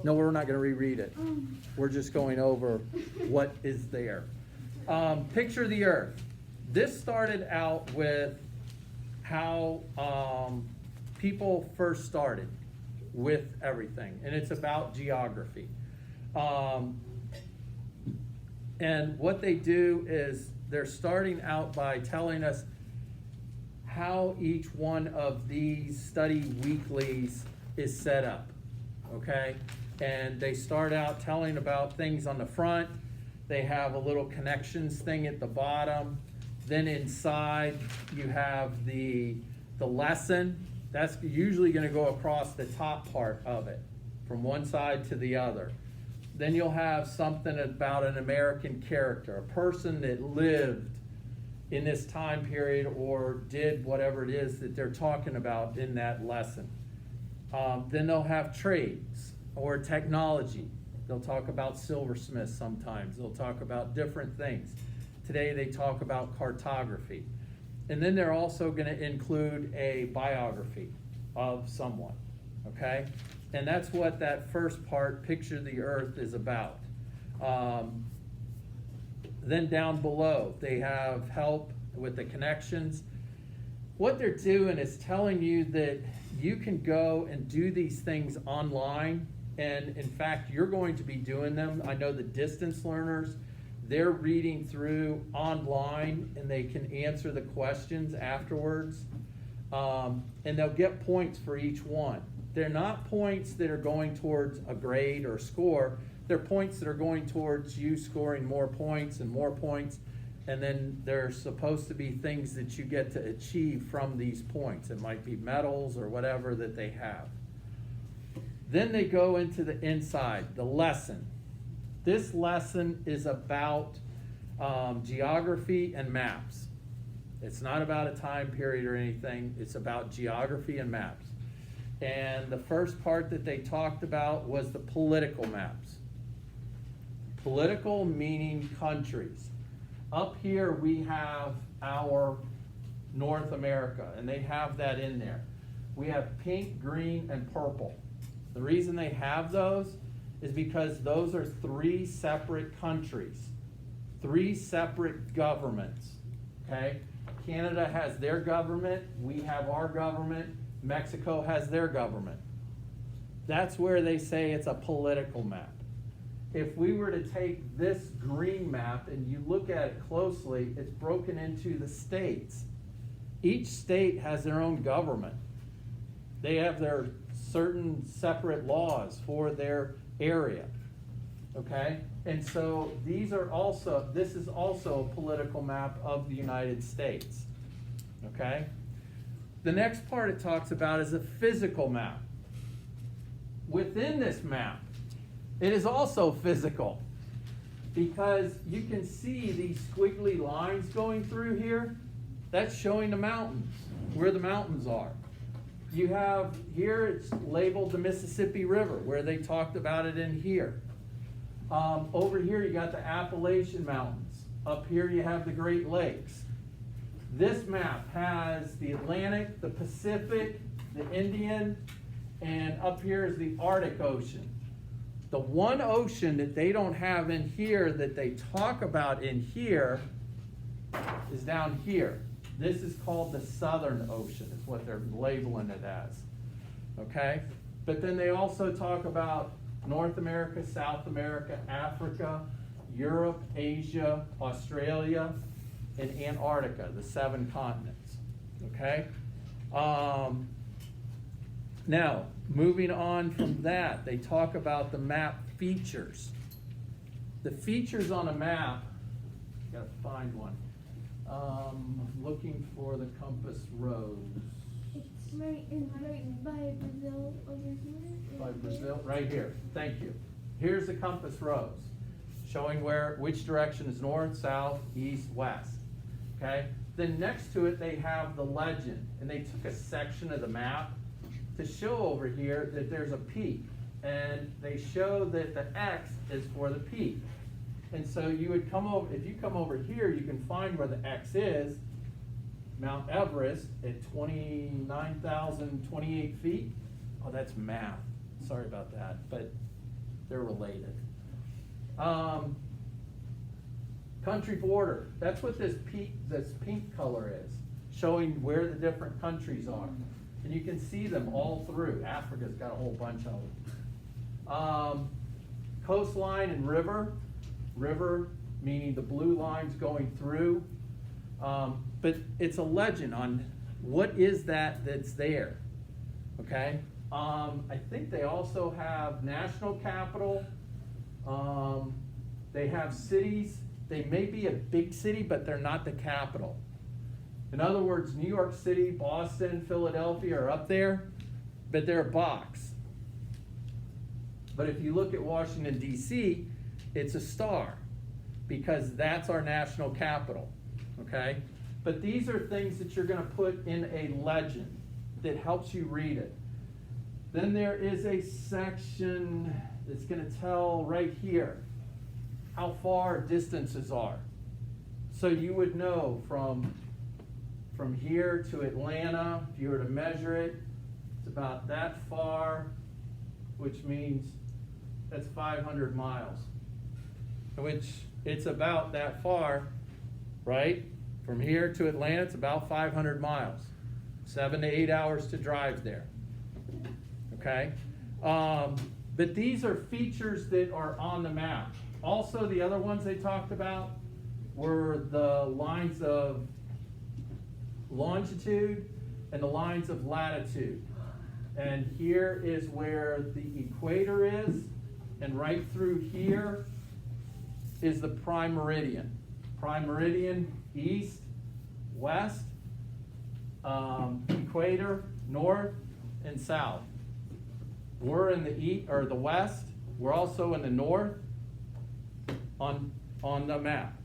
No, we're not gonna reread it. We're just going over what is there. Picture the earth. This started out with how people first started with everything, and it's about geography. And what they do is they're starting out by telling us how each one of these study weeklies is set up, okay? And they start out telling about things on the front. They have a little connections thing at the bottom. Then inside you have the lesson. That's usually going to go across the top part of it from one side to the other. Then you'll have something about an American character, a person that lived in this time period or did whatever it is that they're talking about in that lesson. Then they'll have trades or technology. They'll talk about silversmiths sometimes. They'll talk about different things. Today they talk about cartography. And then they're also going to include a biography of someone, okay? And that's what that first part, Picture the Earth, is about. Then down below, they have help with the connections. What they're doing is telling you that you can go and do these things online. And in fact, you're going to be doing them. I know the distance learners, they're reading through online and they can answer the questions afterwards. And they'll get points for each one. They're not points that are going towards a grade or score. They're points that are going towards you scoring more points and more points. And then there's supposed to be things that you get to achieve from these points. It might be medals or whatever that they have. Then they go into the inside, the lesson. This lesson is about geography and maps. It's not about a time period or anything. It's about geography and maps. And the first part that they talked about was the political maps. Political meaning countries. Up here we have our North America, and they have that in there. We have pink, green, and purple. The reason they have those is because those are three separate countries, three separate governments, okay? Canada has their government, we have our government, Mexico has their government. That's where they say it's a political map. If we were to take this green map and you look at it closely, it's broken into the states. Each state has their own government. They have their certain separate laws for their area, okay? And so this is also a political map of the United States, okay? The next part it talks about is a physical map. Within this map, it is also physical because you can see these squiggly lines going through here. That's showing the mountains, where the mountains are. You have here, it's labeled the Mississippi River, where they talked about it in here. Over here, you got the Appalachian Mountains. Up here, you have the Great Lakes. This map has the Atlantic, the Pacific, the Indian, and up here is the Arctic Ocean. The one ocean that they don't have in here that they talk about in here is down here. This is called the Southern Ocean, is what they're labeling it as, okay? But then they also talk about North America, South America, Africa, Europe, Asia, Australia, and Antarctica, the 7 continents, okay? Now, moving on from that, they talk about the map features. The features on a map, gotta find one. I'm looking for the compass rose. It's right by Brazil over here. By Brazil, right here. Thank you. Here's the compass rose, showing which direction is north, south, east, west. Okay. Then next to it, they have the legend, and they took a section of the map to show over here that there's a peak, and they show that the X is for the peak. And so you would come over, if you come over here, you can find where the X is, Mount Everest at 29,028 feet. Oh, that's math. Sorry about that. But they're related. Country border, that's what this pink color is, showing where the different countries are. And you can see them all through. Africa's got a whole bunch of them. Coastline and river meaning the blue lines going through. But it's a legend on what is that's there, okay? I think they also have national capital. They have cities. They may be a big city, but they're not the capital. In other words, New York City, Boston, Philadelphia are up there, but they're a box. But if you look at Washington, D.C., it's a star, because that's our national capital, okay? But these are things that you're gonna put in a legend that helps you read it. Then there is a section that's gonna tell right here how far distances are. So you would know from here to Atlanta, if you were to measure it, it's about that far, which means that's 500 miles. Which it's about that far, right? From here to Atlanta, it's about 500 miles. 7 to 8 hours to drive there. Okay? But these are features that are on the map. Also, the other ones they talked about were the lines of longitude and the lines of latitude. And here is where the equator is, and right through here is the prime meridian. Prime meridian, east, west, equator, north, and south. We're in the east or the west. We're also in the north on the map.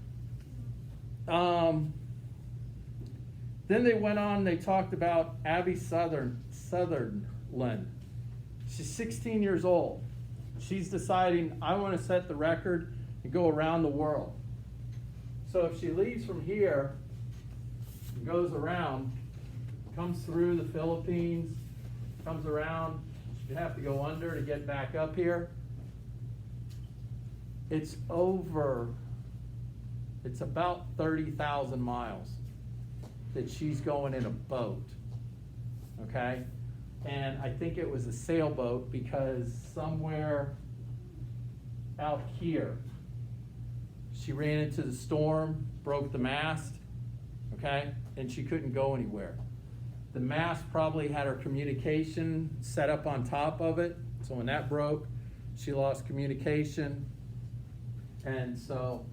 Then they went on, they talked about Abby Sutherland. She's 16 years old. She's deciding, I want to set the record and go around the world. So if she leaves from here, goes around, comes through the Philippines, comes around, she'd have to go under to get back up here. It's about 30,000 miles that she's going in a boat, okay? And I think it was a sailboat, because somewhere out here, she ran into the storm, broke the mast, okay? And she couldn't go anywhere. The mast probably had her communication set up on top of it, so when that broke, she lost communication. And so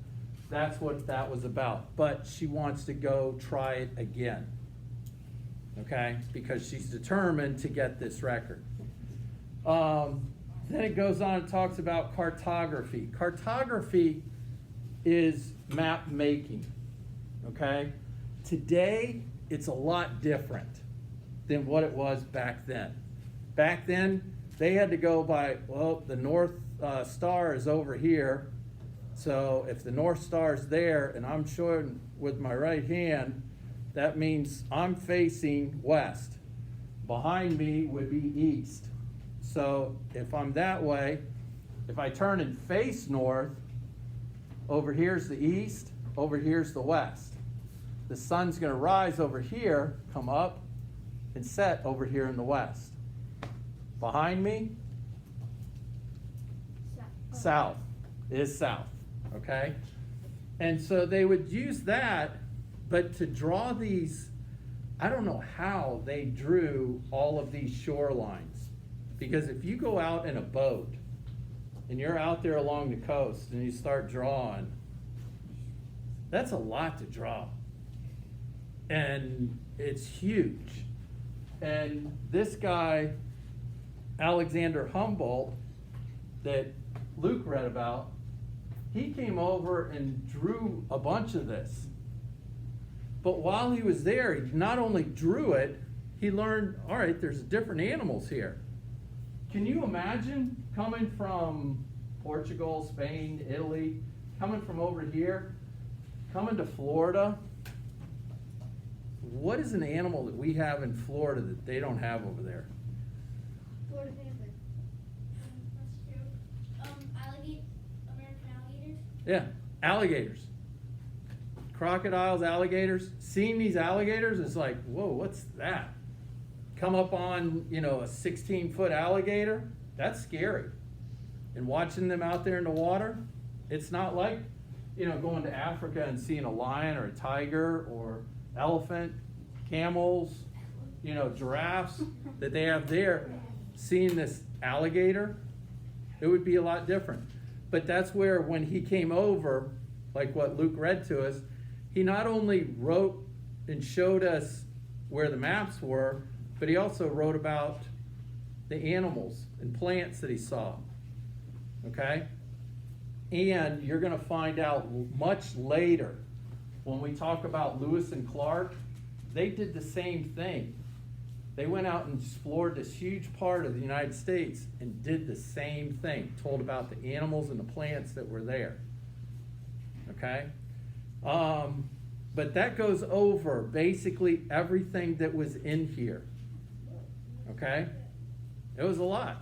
that's what that was about. But she wants to go try it again, okay? Because she's determined to get this record. Then it goes on and talks about cartography. Cartography is map making, okay? Today, it's a lot different than what it was back then. Back then, they had to go by, well, the North Star is over here. So if the North Star is there and I'm showing with my right hand, that means I'm facing west. Behind me would be east. So if I'm that way, if I turn and face north, over here's the east, over here's the west. The sun's going to rise over here, come up, and set over here in the west. Behind me, south is south, okay? And so they would use that, but to draw these, I don't know how they drew all of these shorelines. Because if you go out in a boat and you're out there along the coast and you start drawing, that's a lot to draw. And it's huge. And this guy, Alexander Humboldt, that Luke read about, he came over and drew a bunch of this. But while he was there, he not only drew it, he learned, all right, there's different animals here. Can you imagine coming from Portugal, Spain, Italy, coming from over here, coming to Florida? What is an animal that we have in Florida that they don't have over there? Florida panther. American alligators? Yeah, alligators. Crocodiles, alligators. Seeing these alligators is like, whoa, what's that? Come up on, a 16-foot alligator, that's scary. And watching them out there in the water, it's not like, going to Africa and seeing a lion or a tiger or elephant, camels, giraffes that they have there. Seeing this alligator, it would be a lot different. But that's where when he came over, like what Luke read to us, he not only wrote and showed us where the maps were, but he also wrote about the animals and plants that he saw. Okay? And you're going to find out much later when we talk about Lewis and Clark, they did the same thing. They went out and explored this huge part of the United States and did the same thing, told about the animals and the plants that were there. Okay? But that goes over basically everything that was in here. Okay? It was a lot.